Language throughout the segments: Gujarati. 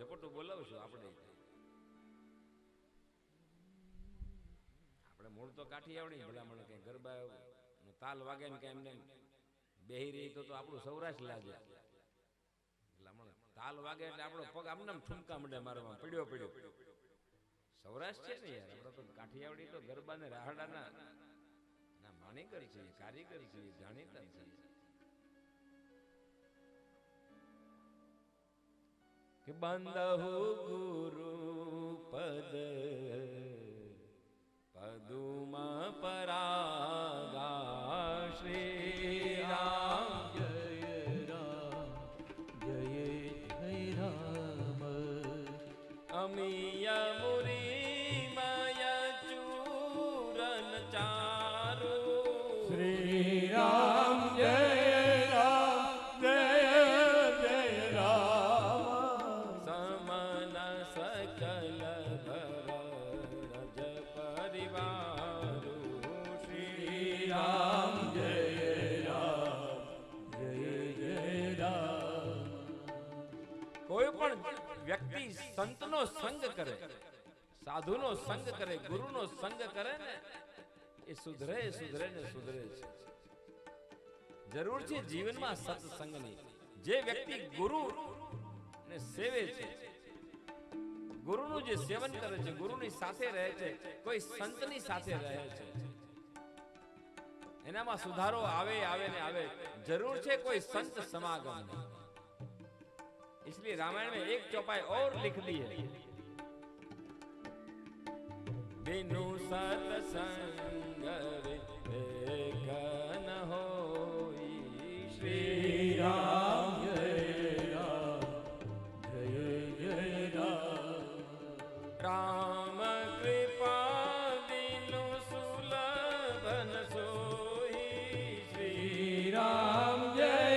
સપોટું બોલાવશું આપણે મૂળ તો કાઠિયાવાડી ભલામણ કે ગરબા તાલ વાગે ને કે એમને બેહી રહી તો આપણું સૌરાષ્ટ્ર લાગે ભલામણ તાલ વાગે એટલે આપણો પગ આમને ઠુમકા મંડે મારવા પડ્યો સૌરાષ્ટ્ર છે ને યાર આપણે તો કાઠિયાવાડી તો ગરબા ને રાહડાના ના માણીકર છે કારીગર છે જાણીતા છે કે બંદહુ ગુરુ પદ પદુમા પરાગા શ્રી રામ જય રામ જય રામ અમિય મુરીમય ચૂરન ચારુ શ્રી રામ જય રામ જય જય રામ સમન સકલ ભરજ પરિવારુ શ્રી રામ જય રામ જય જય રામ કોઈ પણ વ્યક્તિ સંતનો સંગ કરે સાધુનો સંગ કરે ગુરુનો સંગ કરે ને એ સુધરે ને સુધરે છે જરૂર છે જીવનમાં સત્સંગની જે વ્યક્તિ ગુરુ ને સેવે છે ગુરુનું જે સેવન કરે છે ગુરુની સાથે રહે છે કોઈ સંતની સાથે રહે છે એનામાં સુધારો આવે ને આવે જરૂર છે કોઈ संत समागम इसलिए रामायण में एक चौपाई और लिख दी है बिनु सत्संग विवेक न होई श्री राम जय राम जय जय राम राम कृपा बिनु सुलभन सोई श्री राम जय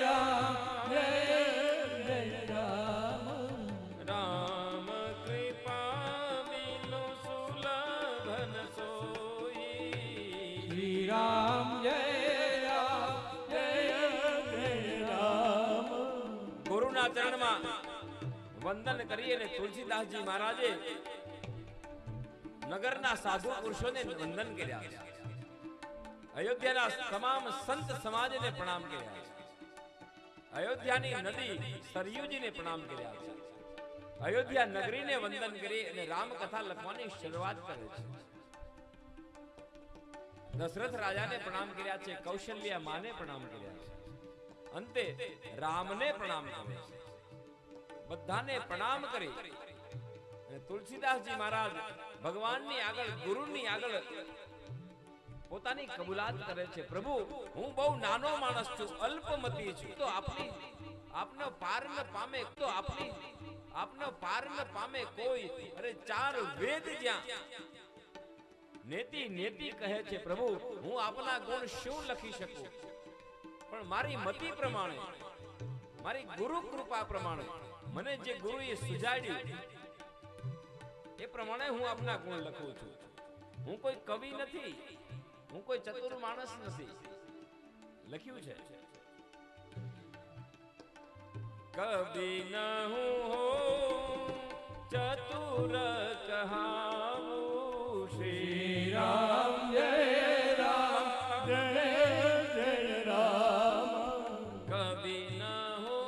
राम जय जय राम राम कृपा बिनु सुलभन सोई श्री राम जय जय राम ગુરુના ચરણમાં વંદન કરીએ ને તુલસીદાસજી મહારાજે નગરના સાધુ પુરુષોને વંદન કર્યા છે અયોધ્યાના તમામ સંત સમાજને પ્રણામ કર્યા છે અયોધ્યાની નદી સરયુજીને પ્રણામ કર્યા છે અયોધ્યા નગરીને વંદન કરી અને રામકથા લખવાની શરૂઆત કરે છે દશરથ રાજાને પ્રણામ કર્યા છે કૌશલ્યા માને પ્રણામ કર્યા છે અંતે રામને પ્રણામ કરે છે બધાને પ્રણામ કરી અને તુલસીદાસજી મહારાજ ભગવાનની આગળ ગુરુની આગળ પોતાની કબૂલાત કરે છે પ્રભુ હું બહુ નાનો માણસ છું અલ્પમતી છું તો આપનો પાર ન પામે તો આપનો પાર ન પામે કોઈ અરે ચાર વેદ જ્યાં નેતિ કહે છે પ્રભુ હું આપના ગુણ શું લખી શકું પણ મારી મતિ પ્રમાણે મારી ગુરુ કૃપા પ્રમાણે મને જે ગુરુએ સુજાડ્યું એ પ્રમાણે હું આપના ગુણ લખું છું હું કોઈ કવિ નથી હું કોઈ ચતુર માણસ નથી લખ્યું છે કવિ ન હું હો ચતુર કહાવું શ્રી રામ જય રામ જય જય રામ કવિ ન હો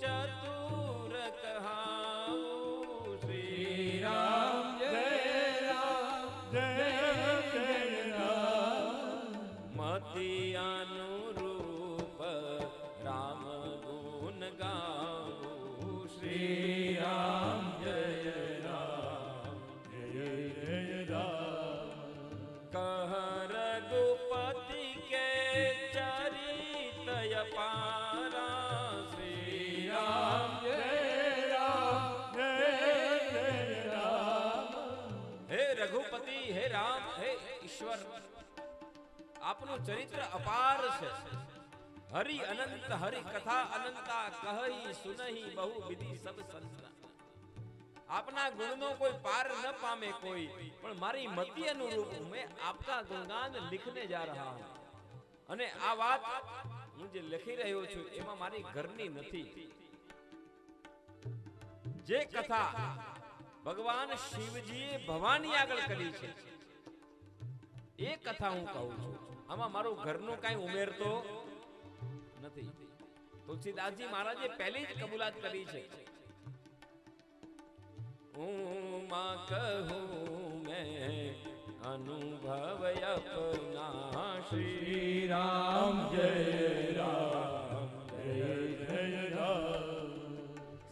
ચતુર કહાવું શ્રી રામ જય રામ જય જય રામ મતિ અનુરૂપ રામ ગુણ ગાવું શ્રી રામ જય રામ જય જય રામ કહ રઘુપતિ કે ચરિત અપારા શ્રી રામ જય રામ જય જય રામ હે રઘુપતિ હે રામ હે ઈશ્વર આપનું ચરિત્ર અપાર છે હરિ અનંત હરિ કથા અનંતા કહી સુનહી બહુ વિધિ સબ સંતના આપના ગુણનો કોઈ પાર ન પામે કોઈ પણ મારી મતિ અનુરૂપ મેં આપકા ગુણગાન लिखने जा रहा हूं અને આ વાત હું જે લખી રહ્યો છું એમાં મારી ઘરની નથી જે કથા ભગવાન શિવજીએ ભવાની આગળ કરી છે એ કથા હું કહું છું. આમાં મારું ઘરનું કાંઈ ઉમેરતો નથી. તુલસીદાસજી મહારાજે પહેલી જ કબૂલાત કરી છે. ઉમા કહું મેં અનુભવ અપના શ્રી રામ જય રામ જય જય રામ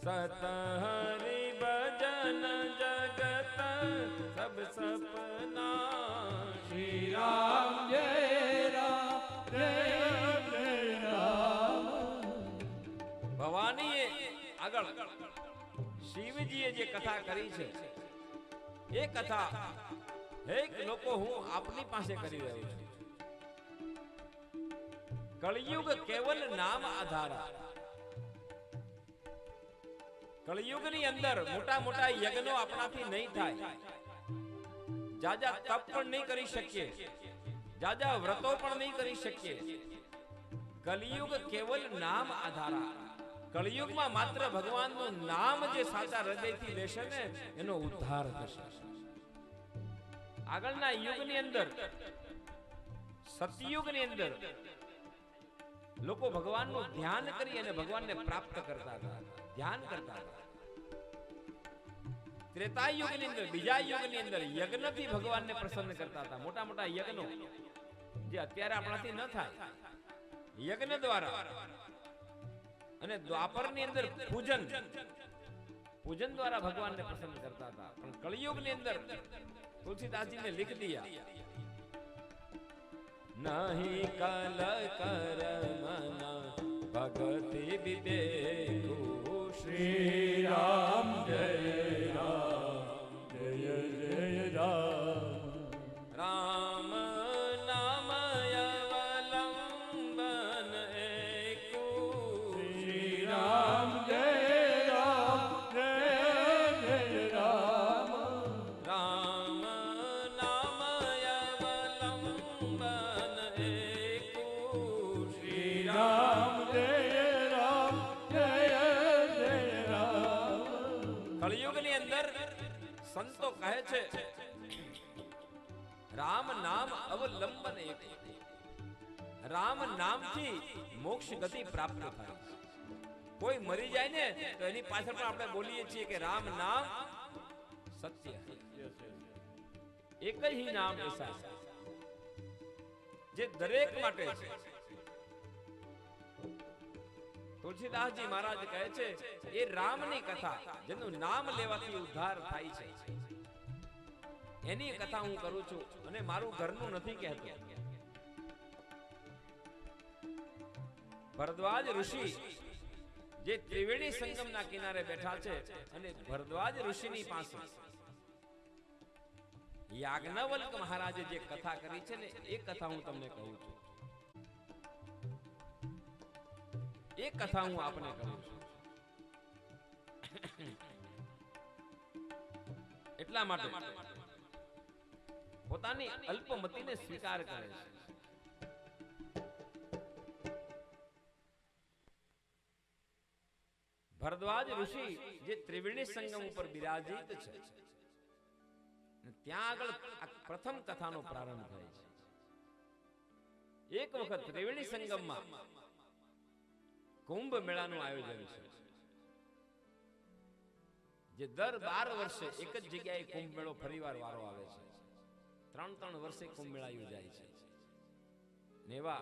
સત હરિ ભજન જગત સબ સપના શ્રી રામ જય રામ જય જય રામ. ભવાનીએ આગળ શિવજીએ જે કથા કરી છે એ કથા હે લોકો હું આપની પાસે કરી રહ્યો છું. કળિયુગ કેવલ નામ આધારા. કળિયુગની અંદર મોટા મોટા યજ્ઞો આપણાથી નહીં થાય, જાજા તપ પણ નહીં કરી શકીએ, જાજા વ્રતો પણ નહીં કરી શકીએ. કલિયુગ કેવલ નામ આધારા. કળિયુગમાં માત્ર ભગવાનનું નામ જે સાચા હૃદયથી લેશે ને એનો ઉદ્ધાર થશે. આગળના યુગની અંદર, સતયુગની અંદર લોકો ભગવાનનું ધ્યાન કરી અને ભગવાનને પ્રાપ્ત કરતા હતા, ધ્યાન કરતા હતા. ત્રેતા યુગની અંદર, બીજા યુગની અંદર યજ્ઞથી ભગવાનને પ્રસન્ન કરતા હતા. મોટા મોટા યજ્ઞો જે અત્યારે આપણાથી ન થાય, યજ્ઞ દ્વારા. અને દ્વાપરની અંદર પૂજન દ્વારા ભગવાનને પ્રસન્ન કરતા હતા. પણ કળિયુગની અંદર તુલસીદાસજીને લીખ દિયા નહીં કલ કર મન ભગતિ વિવેકુ શ્રી રામ જય રામ જય જય રામ. રામ નામ અવલંબન એકુ શ્રી રામ જય રામ જય જય રામ. રામ નામ અવલંબન એકુ શ્રી રામ જય રામ જય જય રામ. કળિયુગની અંદર સંતો કહે છે રામ નામ અવલંબન એક. રામ નામથી મોક્ષ ગતિ પ્રાપ્ત થાય. કોઈ મરી જાય ને તો એની પાછળ પણ આપણે બોલીએ છીએ કે રામ નામ સત્ય. એક જ નામ એસા જે દરેક માટે છે. તુલસીદાસજી મહારાજ કહે છે એ રામની કથા જેનું નામ લેવાથી ઉદ્ધાર થાય છે એની કથા હું કરું છું અને મારું ઘરનું નથી કહેતો. ભરદ્વાજ ઋષિ જે ત્રિવેણી સંગમના કિનારે બેઠા છે અને ભરદ્વાજ ઋષિની પાસે યાજ્ઞવલ્ક મહારાજે જે કથા કરી છે ને એ કથા હું તમને કહું છું. એ કથા હું આપને કહું છું. એટલા માટે પોતાની અલ્પમતીને સ્વીકાર કરે છે. ભરદ્વાજ ઋષિ જે ત્રિવેણી સંગમ ઉપર બિરાજિત છે ત્યાં આગળ પ્રથમ કથાનો પ્રારંભ થાય છે. એક વખત ત્રિવેણી સંગમમાં કુંભ મેળાનું આયોજન છે જે દર 12 વર્ષે એક જ જગ્યાએ કુંભ મેળો ફરીવાર વારો આવે છે. 3 વર્ષે કુંભ મેળા યોજાય છે ને એવા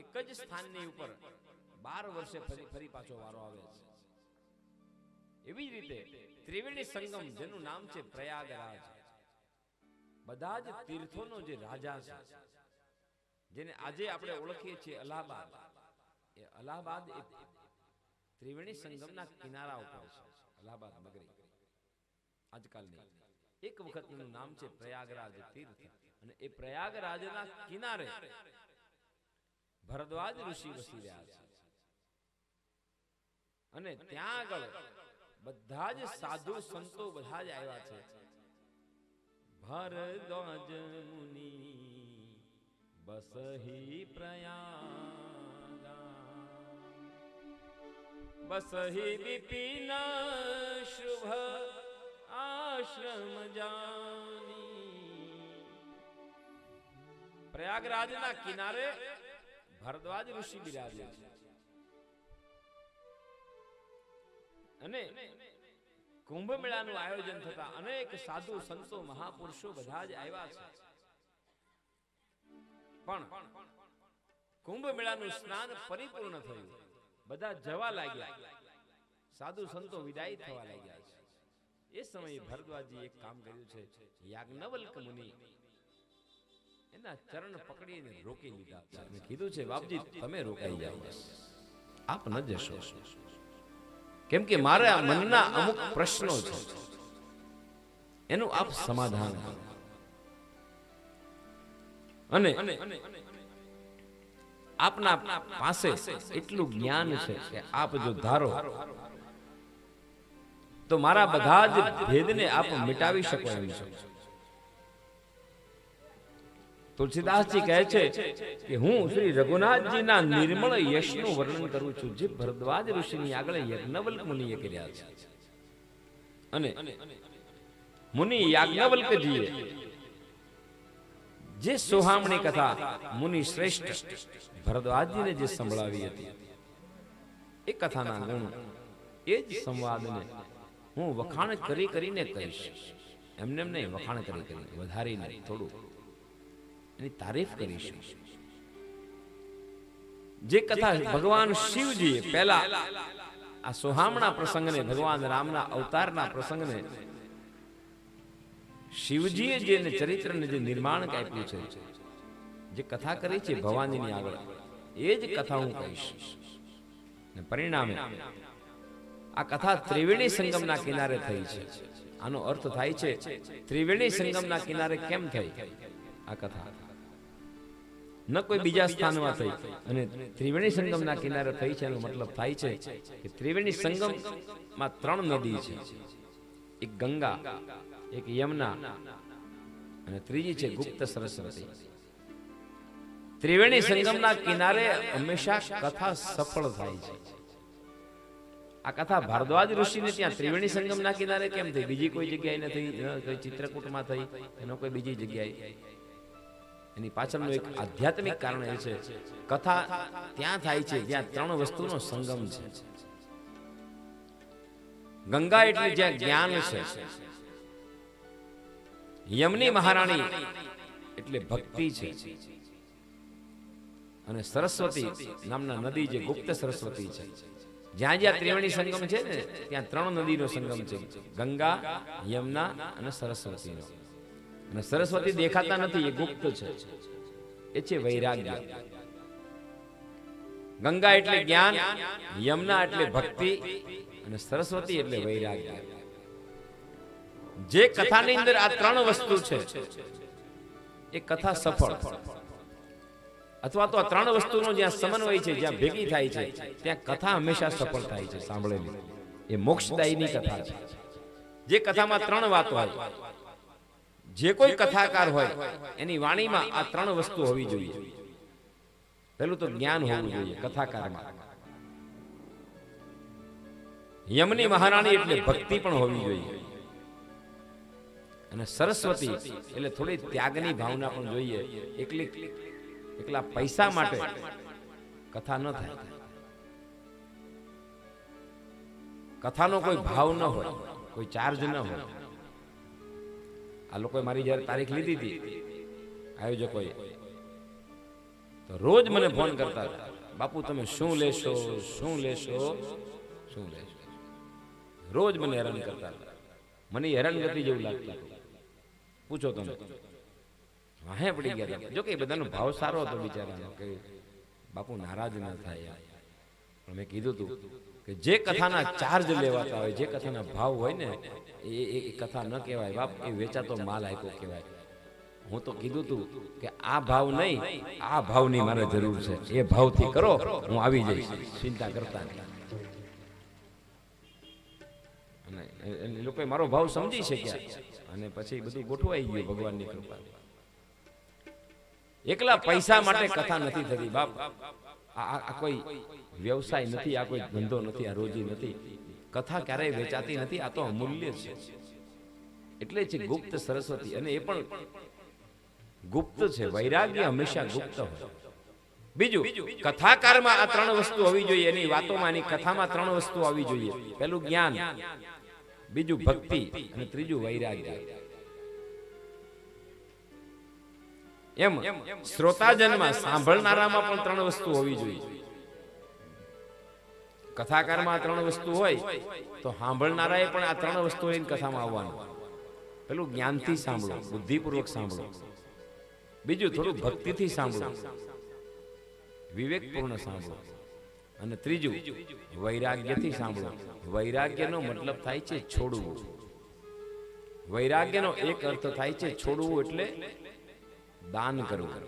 એક જ સ્થાનની ઉપર 12 વર્ષે ફરી પાછો વારો આવે છે. એવી જ રીતે ત્રિવેણી સંગમ જેનું નામ છે પ્રયાગરાજ, બધા જ તીર્થોનો જે રાજા છે જેને આજે આપણે ઓળખીએ છીએ અલ્હાબાદ, એ અલ્હાબાદ એ ત્રિવેણી સંગમના કિનારા ઉપર છે. અલ્હાબાદ નગરી આજકાલની એક વખતનું નામ છે પ્રયાગરાજ તીર્થ. અને એ પ્રયાગરાજના કિનારે ભરદ્વાજ ઋષિ વસી રહ્યા છે. અને ત્યાં આગળ બધા જ સાધુ સંતો બધા જ આવ્યા છે. ભરદ્વાજ મુનિ બસહી પ્રયાગા બસહી વિપિન શુભ આશ્રમ જાની. પ્રયાગરાજના કિનારે ભરદ્વાજ ઋષિ બિરાજે છે અને કુંભ મેળાનું આયોજન થતા અનેક સાધુ સંતો મહાપુરુષો બધા જ આવ્યા છે. પણ કુંભ મેળાનું સ્નાન પરિપૂર્ણ થયું, બધા જવા લાગ્યા, સાધુ સંતો વિદાય થવા લાગ્યા છે. એ સમયે ભરદ્વાજી એક કામ કર્યું છે. યાજ્ઞવલ્ક મુનિ એના ચરણ પકડીને રોકી લીધા છે અને કીધું છે, બાપજી તમે રોકાઈ જાઓ, આપ ન જશો, કેમ કે મારા મનના અમુક પ્રશ્નો છે, એનું આપ સમાધાન કરો. અને આપના પાસે એટલું જ્ઞાન છે કે આપ જો ધારો તો મારા બધા જ ભેદને આપ મિટાવી શકો એમ છો. તુલસીદાસજી કહે છે કે હું શ્રી રઘુનાથજીના નિર્મળ યશનું વર્ણન કરું છું, જે ભરદ્વાજ ઋષિની આગળ યજ્ઞવલ્ક મુનિએ કર્યા છે. અને મુનિ યાજ્ઞવલ્કજીએ જે સોહામણી કથા મુનિ શ્રેષ્ઠ ભરદ્વાજજીને જે સંભળાવી હતી, એ કથાના ગુણ, એ જ સંવાદને હું વખાણ કરીને કહીશ. એમને નહીં, વખાણ કરીને, વધારીને થોડું એની તારીફ કરીશું. જે કથા ભગવાન શિવજીએ પહેલા આ સોહામણા પ્રસંગને, ભગવાન રામના અવતારના પ્રસંગને શિવજીએ જે ચરિત્રને જે નિર્માણ આપ્યું છે, જે કથા કરી છે ભવાનીની આગળ, એ જ કથા હું કહીશ. ને પરિણામે આ કથા ત્રિવેણી સંગમના કિનારે થઈ છે. આનો અર્થ થાય છે ત્રિવેણી સંગમના કિનારે કેમ થઈ આ કથા, ન કોઈ બીજા સ્થાનમાં થઈ. અને ત્રિવેણી સંગમના કિનારે થઈ છે એનો મતલબ થાય છે કે ત્રિવેણી સંગમમાં 3 નદી છે, એક ગંગા, એક યમુના અને ત્રીજી છે ગુપ્ત સરસ્વતી. ત્રિવેણી સંગમના કિનારે હંમેશા કથા સફળ થાય છે. આ કથા ભારદ્વાજ ઋષિને ત્યાં ત્રિવેણી સંગમના કિનારે કેમ થઈ, બીજી કોઈ જગ્યાએ નથી, કોઈ ચિત્રકૂટમાં થઈ, એનો કોઈ બીજી જગ્યાએ. એની પાછળનું એક આધ્યાત્મિક કારણ એ છે, કથા ત્યાં થાય છે જ્યાં 3 વસ્તુનો સંગમ છે. ગંગા એટલે જ્યાં જ્ઞાન છે, યમની મહારાણી એટલે ભક્તિ છે, અને સરસ્વતી નામના નદી જે ગુપ્ત સરસ્વતી છે. જ્યાં જ્યાં ત્રિવેણી સંગમ છે ને ત્યાં 3 નદીનો સંગમ છે, ગંગા, યમુના અને સરસ્વતીનો. અને સરસ્વતી દેખાતા નથી, એ ગુપ્ત છે, એ છે વૈરાગ્ય. ગંગા એટલે જ્ઞાન, યમુના એટલે ભક્તિ અને સરસ્વતી એટલે વૈરાગ્ય. જે કથાની અંદર આ 3 વસ્તુ છે એ કથા સફળ, અથવા તો આ 3 વસ્તુનો જ્યાં સમન્વય છે, જ્યાં ભેગી થાય છે, ત્યાં કથા હંમેશા સફળ થાય છે. સાંભળેલી એ મોક્ષદાયીની કથા છે. જે કથામાં 3 વાતો હોય, જે કોઈ કથાકાર હોય એની વાણીમાં આ 3 વસ્તુ હોવી જોઈએ. પહેલું તો જ્ઞાન હોવું જોઈએ કથાકારમાં. યમની મહારાણી એટલે ભક્તિ પણ હોવી જોઈએ. અને સરસ્વતી એટલે થોડી ત્યાગની ભાવના પણ જોઈએ. એકલા પૈસા માટે કથા ન થાય, કથાનો કોઈ ભાવ ન હોય, કોઈ ચાર્જ ન હોય. આ લોકોએ મારી જયારે તારીખ લીધી હતી આયોજકોએ, તો રોજ મને ફોન કરતા હતા, બાપુ તમે શું લેશો, શું લેશો, શું લેશો. રોજ મને હેરાન કરતા હતા. મને હેરાનગતિ જેવું લાગતું હતું. પૂછો તમે, વાહે પડી ગયા હતા. જો કે બધાનો ભાવ સારો હતો બિચારાનો, કે બાપુ નારાજ ન થાય. પણ મેં કીધું હતું કે જે કથાના ચાર્જ લેવાતા હોય, જે કથાના ભાવ હોય ને, એ કથા ન કહેવાય બાપ, એ વેચાતો માલ આપ્યો કહેવાય. હું તો કીધું તું કે આ ભાવ નહીં, આ ભાવની મારે જરૂર છે, એ ભાવથી કરો, હું આવી જઈશ, ચિંતા કરતા નહીં. અને એ લોકોએ મારો ભાવ સમજી શક્યા અને પછી બધું ગોઠવાઈ ગયું ભગવાનની કૃપા. એકલા પૈસા માટે કથા નથી થતી બાપ. આ કોઈ વ્યવસાય નથી, આ કોઈ ધંધો નથી, આ રોજી નથી. કથા ક્યારેય વેચાતી નથી, આ તો અમૂલ્ય છે. એટલે છે ગુપ્ત સરસ્વતી, અને એ પણ ગુપ્ત છે. વૈરાગ્ય હંમેશા ગુપ્ત હોય. બીજું, કથાકારમાં આ ત્રણ વસ્તુ હોવી જોઈએ. એની વાતોમાં, એની કથામાં ત્રણ વસ્તુ આવવી જોઈએ. પહેલું જ્ઞાન, બીજું ભક્તિ, અને ત્રીજું વૈરાગ્ય. એમ શ્રોતાજનમાં, સાંભળનારામાં પણ ત્રણ વસ્તુ હોવી જોઈએ. કથાકારમાં આ ત્રણ વસ્તુ હોય તો સાંભળનારાએ પણ આ ત્રણ વસ્તુ લઈને કથામાં આવવાનું. પેલું જ્ઞાનથી સાંભળો, બુદ્ધિપૂર્વક સાંભળો. બીજું થોડું ભક્તિથી સાંભળો, વિવેકપૂર્ણ સાંભળો. અને ત્રીજું વૈરાગ્યથી સાંભળો. વૈરાગ્યનો મતલબ થાય છે છોડવું. વૈરાગ્યનો એક અર્થ થાય છે છોડવું, એટલે દાન કરવું.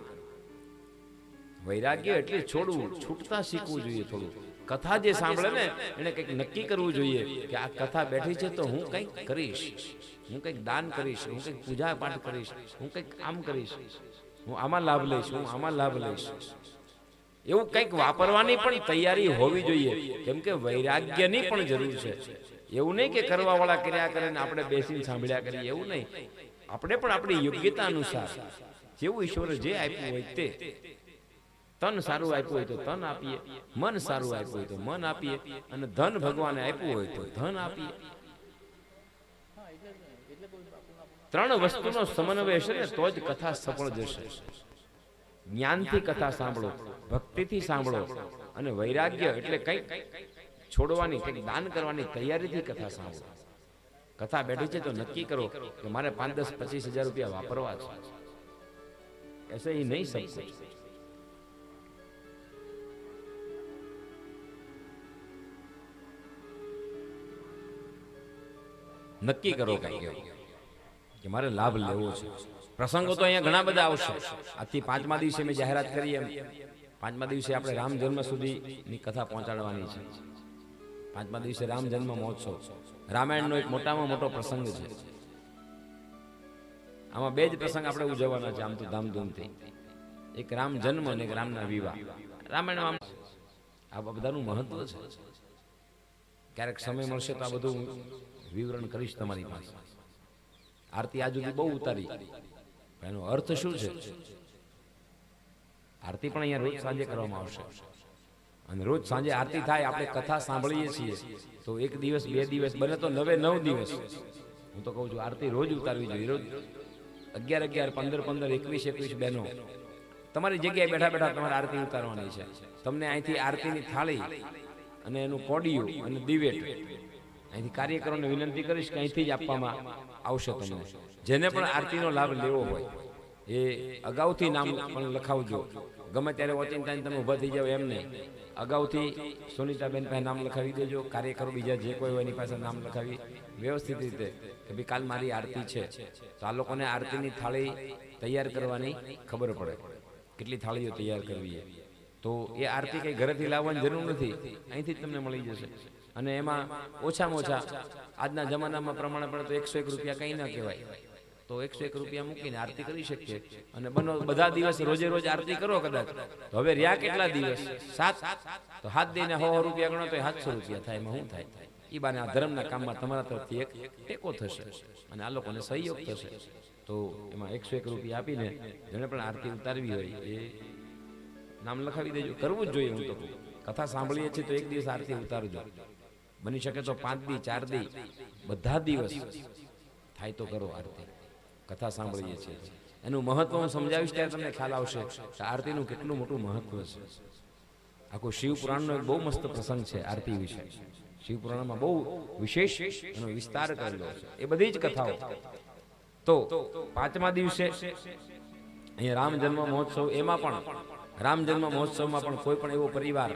વૈરાગ્ય એટલે છોડવું, છૂટતા શીખવું જોઈએ. થોડું કથા જે સાંભળે ને એને કંઈક નક્કી કરવું જોઈએ કે આ કથા બેઠી છે તો હું કંઈક કરીશ, હું કંઈક દાન કરીશ, હું કંઈક પૂજા પાઠ કરીશ, હું કંઈક આમ કરીશ, હું આમાં લાભ લઈશ, હું આમાં લાભ લઈશ. એવું કંઈક વાપરવાની પણ તૈયારી હોવી જોઈએ, કેમ કે વૈરાગ્યની પણ જરૂર છે. એવું નહીં કે કરવા વાળા કર્યા કરે ને આપણે બેસીને સાંભળ્યા કરીએ, એવું નહીં. આપણે પણ આપણી યોગ્યતા અનુસાર જેવું ઈશ્વરે જે આપ્યું હોય તે, તન સારું આપ્યું હોય તો તન આપીએ, મન સારું આપ્યું હોય તો મન આપીએ, અને ધન ભગવાને આપ્યું હોય તો ધન આપીએ. ત્રણ વસ્તુનો સમન્વય હશે ને તો જ કથા સફળ જશે. જ્ઞાનથી કથા સાંભળો, ભક્તિથી સાંભળો, અને વૈરાગ્ય એટલે કંઈક છોડવાની, કંઈક દાન કરવાની તૈયારીથી કથા સાંભળો. કથા બેઠી છે તો નક્કી કરો કે મારે 5, 10, 25 હજાર રૂપિયા વાપરવા છે. ऐसे ही नहीं सकते. નક્કી કરો કે મારે લાભ લેવો છે. પ્રસંગો તો અહીંયા ઘણા બધા આવશે. આજથી 5મા દિવસે મેં જાહેરાત કરી એમ 5મા દિવસે આપણે રામ જન્મ સુધીની કથા પહોંચાડવાની છે. 5મા દિવસે રામ જન્મ મહોત્સવ, રામાયણનો એક મોટામાં મોટો પ્રસંગ છે. આમાં 2 જ પ્રસંગ આપણે ઉજવવાના છે આમ તો ધામધૂમથી. એક રામ જન્મ અને એક રામના વિવાહ. રામાયણમાં આ બધાનું મહત્વ છે. ક્યારેક સમય મળશે તો આ બધું વિવરણ કરીશ તમારી પાસે. આરતી આજ સુધી બહુ ઉતારી, એનો અર્થ શું છે? આરતી પણ અહીંયા રોજ સાંજે કરવામાં આવશે, અને રોજ સાંજે આરતી થાય, આપણે કથા સાંભળીએ છીએ તો 1 દિવસ 2 દિવસ બને તો 9 દિવસ, હું તો કહું છું આરતી રોજ ઉતારવી જોઈએ. રોજ 11, 15, 21 બહેનો તમારી જગ્યાએ બેઠા બેઠા તમારે આરતી ઉતારવાની છે. તમને અહીંથી આરતીની થાળી અને એનું કોડિયું અને દિવેટ અહીંથી કાર્યકરોને વિનંતી કરીશ કે અહીંથી જ આપવામાં આવશે તમને. જેને પણ આરતીનો લાભ લેવો હોય એ અગાઉથી નામ પણ લખાવજો. ગમે ત્યારે ઓચિંતાને તમે ઊભા થઈ જાવ એમ નહીં, અગાઉથી સુનિતાબેન પાસે નામ લખાવી દેજો. કાર્યકરો બીજા જે કોઈ હોય એની પાસે નામ લખાવી વ્યવસ્થિત રીતે કે ભાઈ કાલ મારી આરતી છે, તો આ લોકોને આરતીની થાળી તૈયાર કરવાની ખબર પડે, કેટલી થાળીઓ તૈયાર કરવી. તો એ આરતી કંઈ ઘરેથી લાવવાની જરૂર નથી, અહીંથી જ તમને મળી જશે. અને એમાં ઓછામાં ઓછા આજના જમાનામાં પ્રમાણે પડે તો 101 રૂપિયા કંઈ ન કહેવાય, તો 101 રૂપિયા મૂકીને આરતી કરી શકીએ. અને બધા દિવસ રોજે રોજ આરતી કરો કદાચ, તો હવે રહ્યા કેટલા દિવસ? 7, તો હાથ દઈને 100 રૂપિયા ગણો તો 700 રૂપિયા થાય. એમાં શું થાય? એ બાને આ ધર્મના કામમાં તમારા તરફથી એક ટેકો થશે અને આ લોકોને સહયોગ થશે. તો એમાં 101 રૂપિયા આપીને જેને પણ આરતી ઉતારવી હોય એ નામ લખાવી દેજો. કરવું જ જોઈએ. હું તો કથા સાંભળીએ છીએ તો 1 દિવસ આરતી ઉતારજો. બની શકે તો 5 દી 4 દી બધા દિવસ થાય તો કરો આરતી. કથા સાંભળીએ છીએ એનું મહત્વ હું સમજાવીશ ત્યારે તમને ખ્યાલ આવશે કે આરતીનું કેટલું મોટું મહત્વ છે. આખું શિવપુરાણનો એક બહુ મસ્ત પ્રસંગ છે આરતી વિશે. શિવપુરાણમાં બહુ વિશેષ એનો વિસ્તાર કરેલો છે. એ બધી જ કથાઓ. તો 5મા દિવસે અહીંયા રામ જન્મ મહોત્સવ, એમાં પણ રામ જન્મ મહોત્સવમાં પણ કોઈ પણ એવો પરિવાર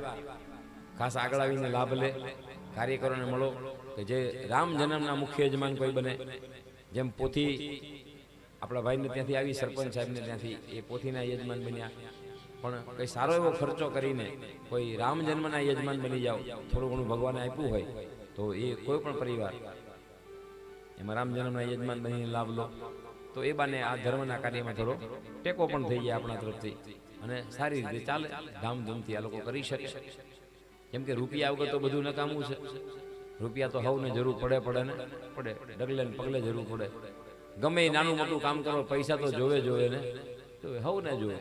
ખાસ આગળ આવીને લાભ લે, કાર્યકરોને મળો કે જે રામ જન્મના મુખ્ય યજમાન કોઈ બને. જેમ પોથી આપણા ભાઈને ત્યાંથી આવી, સરપંચ સાહેબને ત્યાંથી એ પોથીના યજમાન બન્યા, પણ કંઈ સારો એવો ખર્ચો કરીને કોઈ રામ જન્મના યજમાન બની જાઓ. થોડું ઘણું ભગવાને આપ્યું હોય તો એ કોઈ પણ પરિવાર એમાં રામ જન્મના યજમાન બનીને લાભ લો, તો એ બાને આ ધર્મના કાર્યમાં થોડો ટેકો પણ થઈ જાય આપણા તરફથી, અને સારી રીતે ચાલે, ધામધૂમથી આ લોકો કરી શકે. કેમ કે રૂપિયા વગર તો બધું નકામું છે. રૂપિયા તો હવને જરૂર પડે ને પડે, ડગલે ને પગલે જરૂર પડે. ગમે એ નાનું મોટું કામ કરો પૈસા તો જોવે ને હવને જોવે.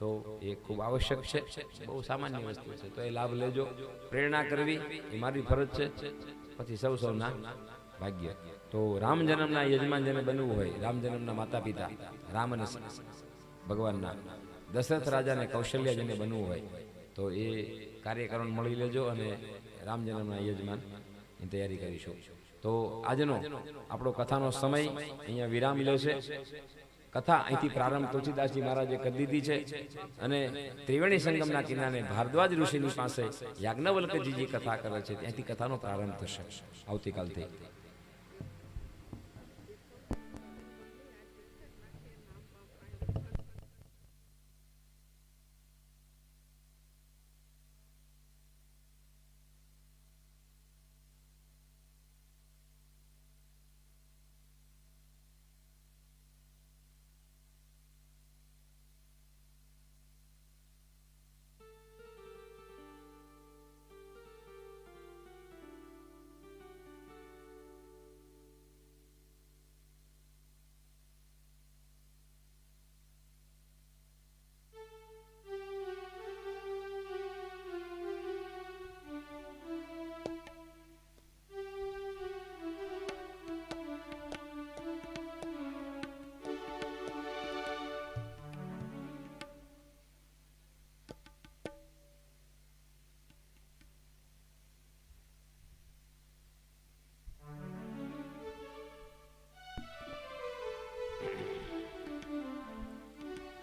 તો એ ખૂબ આવશ્યક છે, બહુ સામાન્ય વસ્તુ છે. તો એ લાભ લેજો. પ્રેરણા કરવી એ મારી ફરજ છે, પછી સૌના ભાગ્ય. તો રામ જન્મના યજમાન જેને બનવું હોય, રામ જન્મના માતા પિતા રામ અને ભગવાનના, દશરથ રાજાને કૌશલ્ય જેને બનવું હોય તો એ કાર્યક્રમ મળી લેજો અને રામ જન્મના યજમાન ની તૈયારી કરીશું. તો આજનો આપણો કથાનો સમય અહીંયા વિરામ લેશે. કથા અહીંથી પ્રારંભ તુલસીદાસજી મહારાજે કરી દીધી છે અને ત્રિવેણી સંગમના કિનારે ભારદ્વાજ ઋષિની પાસે યાજ્ઞવલ્ક્યજી કથા કરે છે, ત્યાંથી કથાનો પ્રારંભ થશે આવતીકાલથી.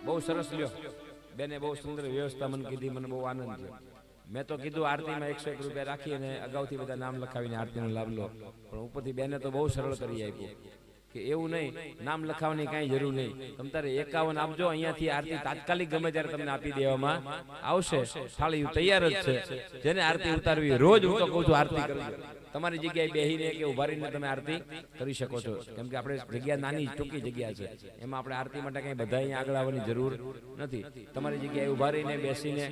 બહુ સરસ લ્યો બેને, બહુ સુંદર વ્યવસ્થા મને કીધી, મને બહુ આનંદ થયો. મેં તો કીધું આરતીમાં 101 રૂપિયા રાખી અને અગાઉથી બધા નામ લખાવીને આરતીનો લાભ લો, પણ ઉપરથી બેને તો બહુ સરળ કરી આપ્યું કે એવું નહીં, નામ લખાવવાની કાંઈ જરૂર નહીં, તમે તારે 51 આપજો, અહીંયાથી આરતી તાત્કાલિક ગમે ત્યારે તમને આપી દેવામાં આવશે. થાળી તૈયાર જ છે, જેને આરતી ઉતારવી રોજ હું તો કહું છું આરતી કરવી. તમારી જગ્યાએ બેહીને કે ઉભા રહીને તમે આરતી કરી શકો છો, કેમ કે આપણે જગ્યા નાની ટૂંકી જગ્યા છે, એમાં આપણે આરતી માટે કંઈ બધા અહીંયા આગળ આવવાની જરૂર નથી. તમારી જગ્યાએ ઉભા રહીને બેસીને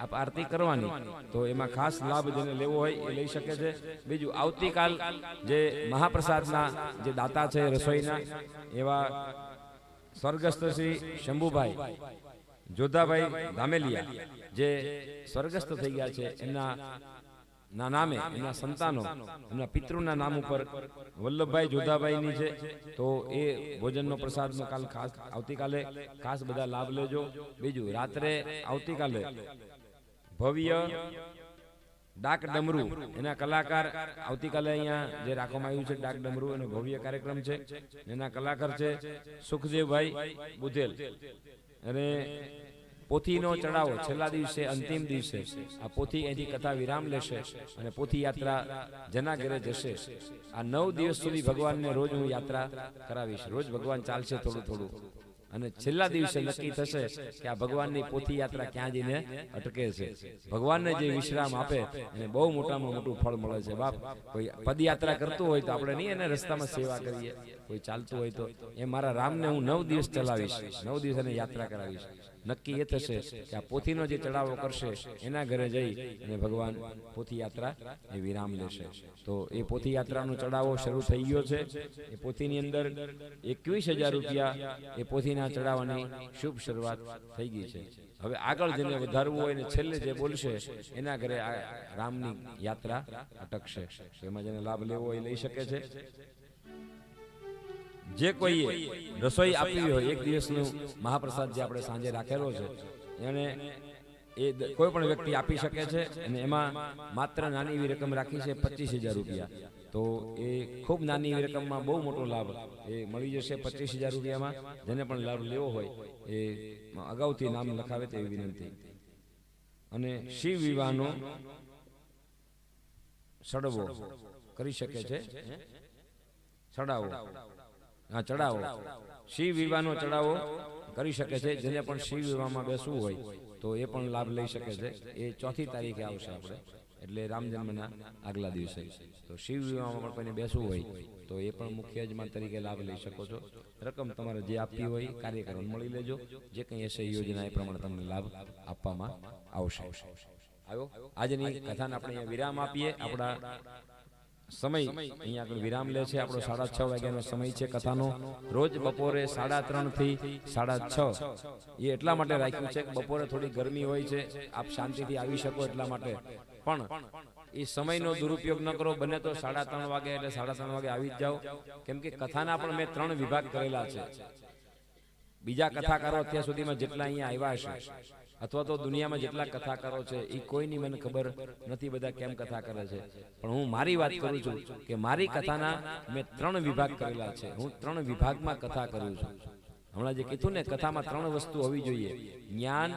આપ આરતી કરવાની, તો એમાં ખાસ લાભ જેને લેવો હોય એ લઈ શકે છે. બીજું, આવતીકાલ જે મહાપ્રસાદના જે દાતા છે રસોઈના, એવા સ્વર્ગસ્થ શ્રી શંભુભાઈ જોધાભાઈ ધામેલિયા જે સ્વર્ગસ્થ થઈ ગયા છે, એમના નામે એમના સંતાનો એમના પિતૃના નામ ઉપર વલ્લભભાઈ જોધાભાઈની છે. તો એ ભોજનનો પ્રસાદનો કાલ ખાસ આવતીકાલે ખાસ બધા લાભ લેજો. બીજું, રાત્રે આવતીકાલે ભવ્ય ડાક ડમરૂ એના કલાકાર આવતીકાલે અહીંયા જે રાખવામાં આવ્યું છે ડાક ડમરૂ એનો ભવ્ય કાર્યક્રમ છે. એના કલાકાર છે સુખદેવભાઈ બુધેલ. અને પોથીનો ચડાવો છેલ્લા દિવસે, અંતિમ દિવસે આ પોથી અહીંથી કથા વિરામ લેશે અને પોથી યાત્રા જેના ઘરે જશે. આ 9 દિવસ સુધી ભગવાનને રોજ હું યાત્રા કરાવીશ, રોજ ભગવાન ચાલશે થોડું થોડું, અને છેલ્લા દિવસે નક્કી થશે કે આ ભગવાનની પોથી યાત્રા ક્યાં જઈને અટકે છે. ભગવાનને જે વિશ્રામ આપે એને બહુ મોટામાં મોટું ફળ મળે છે. બાપ, કોઈ પદયાત્રા કરતું હોય તો આપણે નહીં એને રસ્તામાં સેવા કરીએ, કોઈ ચાલતું હોય તો એ મારા રામને હું 9 દિવસ ચલાવીશ, 9 દિવસ એને યાત્રા કરાવીશ. નક્કી એ થશે કે આ પોથીનો જે ચડાવો કરશે એના ઘરે જઈ અને ભગવાન પોથી યાત્રા એ વિરામ લેશે. તો એ પોથી યાત્રાનો ચડાવો શરૂ થઈ ગયો છે. એ પોથીની અંદર 21,000 રૂપિયા એ પોથીના ચડાવવાની શુભ શરૂઆત થઈ ગઈ છે. હવે આગળ જેને વધારવું હોય ને છેલ્લે જે બોલશે એના ઘરે આ રામની યાત્રા અટકશે. એમાં જેને લાભ લેવો હોય લઈ શકે છે. જે કોઈએ રસોઈ આપવી હોય, એક દિવસનું મહાપ્રસાદ જે આપણે સાંજે રાખેલો છે એને એ કોઈ પણ વ્યક્તિ આપી શકે છે. અને એમાં માત્ર નાની એવી રકમ રાખી છે 25,000 રૂપિયા. તો એ ખૂબ નાની એવી રકમમાં બહુ મોટો લાભ એ મળી જશે 25,000 રૂપિયામાં. જેને પણ લાભ લેવો હોય એ અગાઉથી નામ લખાવે તેવી વિનંતી. અને શિવ વિવાહનો સડવો કરી શકે છે, ચડાવો શિવ વિવાહનો ચડાવો કરી શકે છે. જેને પણ શિવ વિવાહમાં બેસવું હોય તો એ પણ લાભ લઈ શકે છે. એ 4મી તારીખે આવશે આપણે, એટલે રામ જન્મના આગલા દિવસે. તો શિવ વિવાહમાં પણ કોઈને બેસવું હોય તો એ પણ મુખ્ય યજમાન તરીકે લાભ લઈ શકો છો. રકમ તમારે જે આપવી હોય કાર્યક્રમ મળી લેજો, જે કંઈ હશે યોજના એ પ્રમાણે તમને લાભ આપવામાં આવશે. આવ્યો આજની કથાને આપણે વિરામ આપીએ. આપણા સમય અહીંયા આગળ વિરામ લે છે. આપણો 6:30 વાગ્યાનો સમય છે કથાનો. રોજ બપોરે 3:30 થી 6:30 એ એટલા માટે રાખ્યું છે કે બપોરે થોડી ગરમી હોય છે, આપ શાંતિથી આવી શકો એટલા માટે. પણ એ સમયનો દુરુપયોગ ન કરો. બને તો 3:30 વાગે એટલે 3:30 વાગે આવી જ જાઓ. કેમ કે કથાના પણ મેં 3 વિભાગ કરેલા છે. બીજા કથાકારો અત્યાર સુધીમાં જેટલા અહીંયા આવ્યા છે અથવા તો દુનિયામાં જેટલા કથાકારો છે એ કોઈની મને ખબર નથી બધા કેમ કથા કરે છે. પણ હું મારી વાત કરું છું કે મારી કથાના મેં 3 વિભાગ કરેલા છે. હું 3 વિભાગમાં કથા કરું છું. હમણાં જે કીધું ને કથામાં 3 વસ્તુ હોવી જોઈએ, જ્ઞાન,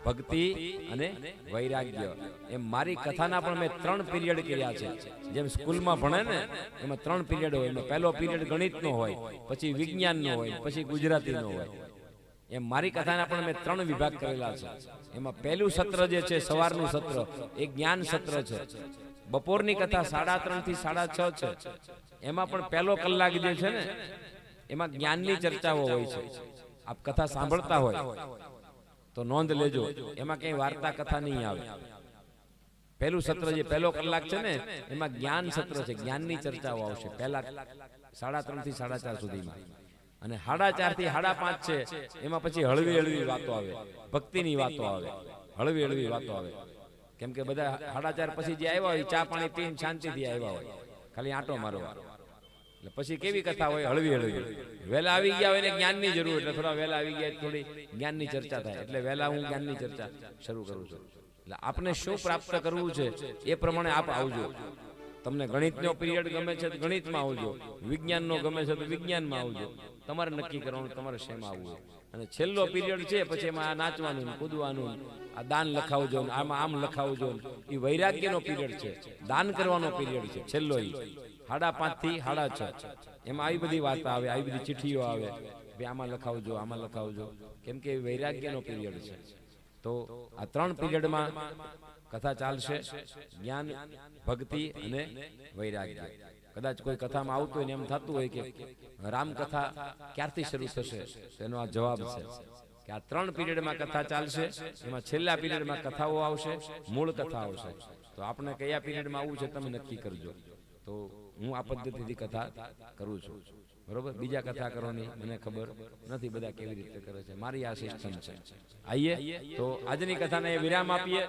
ભક્તિ અને વૈરાગ્ય. એમ મારી કથાના પણ મેં 3 પીરિયડ કર્યા છે. જેમ સ્કૂલમાં ભણે ને એમાં 3 પીરિયડ હોય. એમાં પહેલો પીરિયડ ગણિતનો હોય, પછી વિજ્ઞાનનો હોય, પછી ગુજરાતીનો હોય. એમ મારી કથાના પણ મેં 3 વિભાગ કરેલા છે. એમાં પહેલું સત્ર જે છે સવારનું સત્ર એ જ્ઞાન સત્ર છે. બપોરની કથા 3:30 થી 6:30 છે. એમાં પણ પહેલો કલાક જે છે ને એમાં જ્ઞાનની ચર્ચાઓ હોય છે. આપ કથા સાંભળતા હોય તો નોંધ લેજો, એમાં કઈ વાર્તા કથા નહીં આવે. પહેલું સત્ર જે પહેલો કલાક છે ને એમાં જ્ઞાન સત્ર છે, જ્ઞાનની ચર્ચાઓ આવશે પહેલા 3:30 થી 4:30 સુધીમાં. અને 4:30 થી 5:30 છે એમાં પછી હળવી હળવી વાતો આવે, ભક્તિની વાતો આવે, હળવી હળવી વાતો આવે. કેમ કે બધા 4:30 પછી જે આવ્યા હોય ચા પાણી પીને શાંતિથી આવ્યા હોય, ખાલી આંટો મારવા. એટલે પછી કેવી કથા હોય, હળવી હળવી. વહેલા આવી ગયા હોય ને જ્ઞાનની જરૂર, એટલે થોડા વહેલા આવી ગયા થોડી જ્ઞાનની ચર્ચા થાય. એટલે વહેલા હું જ્ઞાનની ચર્ચા શરૂ કરું છું. એટલે આપને શું પ્રાપ્ત કરવું છે એ પ્રમાણે આપ આવજો. તમને ગણિતનો પીરિયડ ગમે છે તો ગણિતમાં આવજો, વિજ્ઞાનનો ગમે છે તો વિજ્ઞાનમાં આવજો. તમારે નક્કી કરવાનું તમારે શેમાં આવવું. અને છેલ્લો પીરિયડ છે પછી એમાં આ નાચવાનું, કૂદવાનું, આ દાન લખાવજો, આમાં આમ લખાવજો. એ વૈરાગ્યનો પીરિયડ છે, દાન કરવાનો પીરિયડ છે છેલ્લો. એ 5:30 થી 6:30 એમાં આવી બધી વાત આવે, આવી બધી ચિઠ્ઠીઓ આવે, ભાઈ આમાં લખાવજો, આમાં લખાવજો. કેમ કે વૈરાગ્યનો પીરિયડ છે. તો આ 3 પીરિયડમાં કથા ચાલશે, જ્ઞાન, ભક્તિ અને વૈરાગ્ય. કદાચ કોઈ કથામાં આવતું હોય ને એમ થતું હોય કે રામકથા ક્યારથી શરૂ થશે, તેનો આ જવાબ છે કે આ 3 પીરિયડમાં કથા ચાલશે. એમાં છેલ્લા પીરિયડમાં કથાઓ આવશે, મૂળ કથા આવશે. તો આપણે કયા પીરિયડમાં આવવું છે તમે નક્કી કરજો. તો હું આ પદ્ધતિથી કથા કરું છું, બરોબર. બીજા કથાકારોની મને ખબર નથી બધા કેવી રીતે કરે છે. મારી આ સિસ્ટમ છે. આઈએ તો આજની કથાને વિરામ આપીએ.